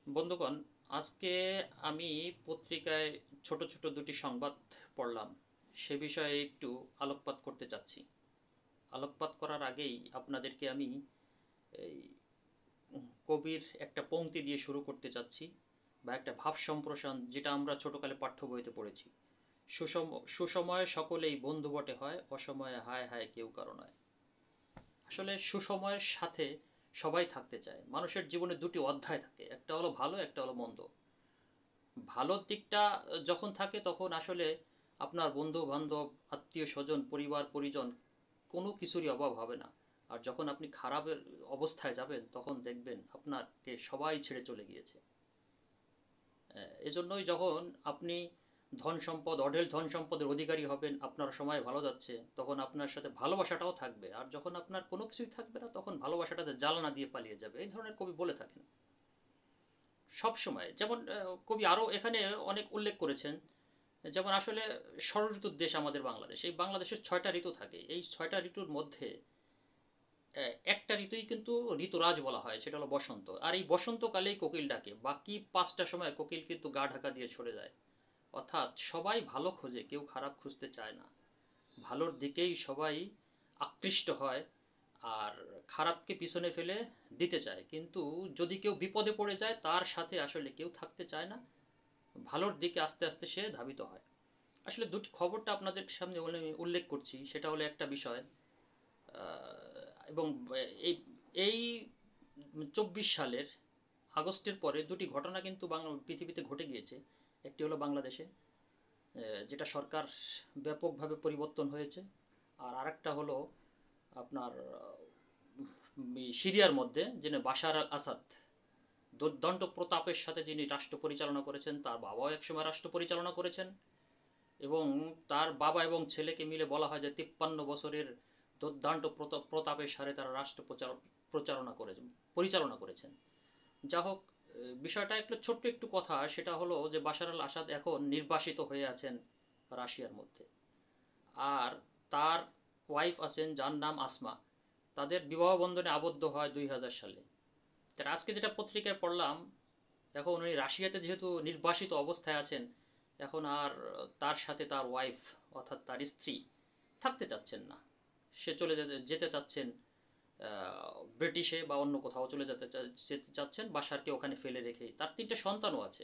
বন্ধুগণ, আজকে আমি পত্রিকায় ছোট ছোট দুটি সংবাদ পড়লাম। সে বিষয়ে একটু আলোকপাত করতে চাচ্ছি। আলোকপাত করার আগেই আপনাদেরকে আমি এই কবির একটা পংক্তি দিয়ে শুরু করতে চাচ্ছি, বা একটা ভাব সম্প্রসারণ, যেটা আমরা ছোটকালে পাঠ্য বইতে পড়েছি। সুসময়ে সকলেই বন্ধু বটে হয়, অসময়ে হায় হায় কেউ কারো নয়। আসলে সুসময়ের সাথে সবাই থাকতে চায়। মানুষের জীবনে দুটি অধ্যায় থাকে, একটা হলো ভালো, একটা হলো মন্দ। ভালোর দিকটা যখন থাকে তখন আসলে আপনার বন্ধু বান্ধব, আত্মীয় স্বজন, পরিবার পরিজন কোনো কিছুরই অভাব হবে না। আর যখন আপনি খারাপের অবস্থায় যাবেন তখন দেখবেন আপনাকে সবাই ছেড়ে চলে গিয়েছে। এজন্যই যখন আপনি ধন সম্পদ, অঢেল ধন সম্পদের অধিকারী হবেন, আপনার সময় ভালো যাচ্ছে, তখন আপনার সাথে ভালোবাসাটাও থাকবে। আর যখন আপনার কোনো কিছুই থাকবে না তখন ভালোবাসাটাতে জ্বালানা দিয়ে পালিয়ে যাবে। এই ধরনের কবি বলে থাকেন সব সময়। যেমন কবি আরও এখানে অনেক উল্লেখ করেছেন, যেমন আসলে ষড়ঋতুর দেশ আমাদের বাংলাদেশ। এই বাংলাদেশের 6টা ঋতু থাকে। এই 6টা ঋতুর মধ্যে একটা ঋতুই কিন্তু ঋতুরাজ বলা হয়, সেটা হলো বসন্ত। আর এই বসন্তকালেই কোকিল ডাকে, বাকি 5টা সময় কোকিল কিন্তু গা ঢাকা দিয়ে সরে যায়। অর্থাৎ সবাই ভালো খোঁজে, কেউ খারাপ খুঁজতে চায় না। ভালোর দিকেই সবাই আকৃষ্ট হয়, আর খারাপকে পিছনে ফেলে দিতে চায়। কিন্তু যদি কেউ বিপদে পড়ে যায় তার সাথে আসলে কেউ থাকতে চায় না, ভালোর দিকে আস্তে আস্তে সে ধাবিত হয়। আসলে দুটি খবরটা আপনাদের সামনে উল্লেখ করছি, সেটা হলো একটা বিষয়। এবং এই এই 24 সালের আগস্টের পরে দুটি ঘটনা কিন্তু পৃথিবীতে ঘটে গিয়েছে। একটি হলো বাংলাদেশে, যেটা সরকার ব্যাপকভাবে পরিবর্তন হয়েছে। আর আরেকটা হলো আপনার সিরিয়ার মধ্যে, যিনি বাশার আল আসাদ, দুর্দান্ত প্রতাপের সাথে যিনি রাষ্ট্র পরিচালনা করেছেন, তার বাবাও একসময় রাষ্ট্র পরিচালনা করেছেন। এবং তার বাবা এবং ছেলেকে মিলে বলা হয় যে 53 বছরের দুর্দান্ত প্রতাপের সাথে তারা রাষ্ট্র প্রচারণা করেছেন, পরিচালনা করেছেন। যা হোক, বিষয়টা একটু ছোট্ট একটু কথা, সেটা হলো যে বাশার আল আসাদ এখন নির্বাসিত হয়ে আছেন রাশিয়ার মধ্যে। আর তার ওয়াইফ আছেন যার নাম আসমা। তাদের বিবাহ বন্ধনে আবদ্ধ হয় 2000 সালে। তার আজকে যেটা পত্রিকায় পড়লাম, এখন উনি রাশিয়াতে যেহেতু নির্বাসিত অবস্থায় আছেন, এখন আর তার সাথে তার ওয়াইফ, অর্থাৎ তার স্ত্রী, থাকতে চাচ্ছেন না। সে চলে যেতে যেতে চাচ্ছেন ব্রিটিশে বা অন্য কোথাও চলে যেতে চাচ্ছেন, বাশারকে ওখানে ফেলে রেখে। তার 3টে সন্তানও আছে।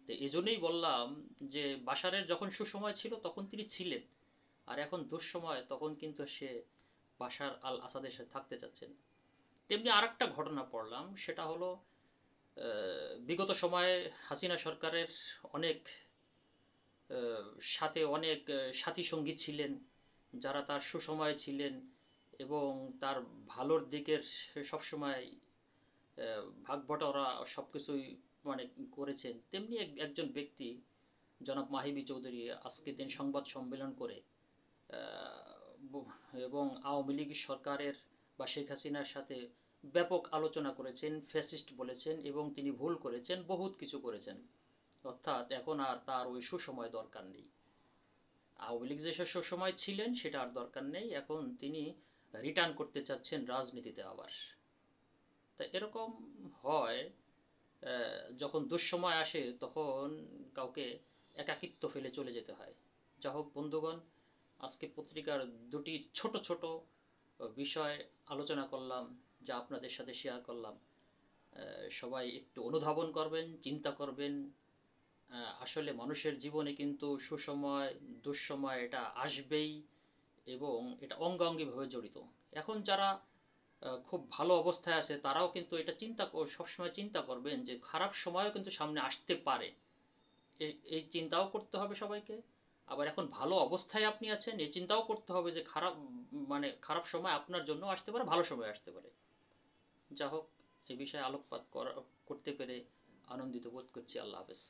তো এই জন্যই বললাম যে বাশারের যখন সুসময় ছিল তখন তিনি ছিলেন, আর এখন দুঃসময়, তখন কিন্তু সে বাশার আল আসাদের সাথে থাকতে চাচ্ছেন। তেমনি আর একটা ঘটনা পড়লাম, সেটা হলো বিগত সময়ে হাসিনা সরকারের অনেক সাথে অনেক সাথী সঙ্গী ছিলেন, যারা তার সুসময়ে ছিলেন এবং তার ভালোর দিকের সবসময় ভাগ বটোয়ারা সব কিছুই মানে করেছেন। তেমনি একজন ব্যক্তি, জনাব মাহিবি চৌধুরী, আজকে তিনি সংবাদ সম্মেলন করে এবং আওয়ামী লীগ সরকারের বা শেখ হাসিনার সাথে ব্যাপক আলোচনা করেছেন, ফ্যাসিস্ট বলেছেন এবং তিনি ভুল করেছেন, বহুত কিছু করেছেন। অর্থাৎ এখন আর তার ওই সুসময় দরকার নেই। আওয়ামী লীগ যে সুসময় ছিলেন সেটা আর দরকার নেই, এখন তিনি রিটার্ন করতে চাচ্ছেন রাজনীতিতে আবার। তা এরকম হয়, যখন দুঃসময় আসে তখন কাউকে একাকিত্ব ফেলে চলে যেতে হয়। যা হোক বন্ধুগণ, আজকে পত্রিকার দুটি ছোট ছোট বিষয় আলোচনা করলাম, যা আপনাদের সাথে শেয়ার করলাম। সবাই একটু অনুধাবন করবেন, চিন্তা করবেন। আসলে মানুষের জীবনে কিন্তু সুসময়, দুঃসময় এটা আসবেই, এবং এটা অঙ্গাঙ্গিভাবে জড়িত। এখন যারা খুব ভালো অবস্থায় আছে তারাও কিন্তু এটা সবসময় চিন্তা করবেন যে খারাপ সময়ও কিন্তু সামনে আসতে পারে। এই চিন্তাও করতে হবে সবাইকে। আবার এখন ভালো অবস্থায় আপনি আছেন, এই চিন্তাও করতে হবে যে খারাপ সময় আপনার জন্য আসতে পারে, ভালো সময় আসতে পারে। যা হোক, এই বিষয়ে আলোকপাত করতে পেরে আনন্দিত বোধ করছি। আল্লাহ হাফেজ।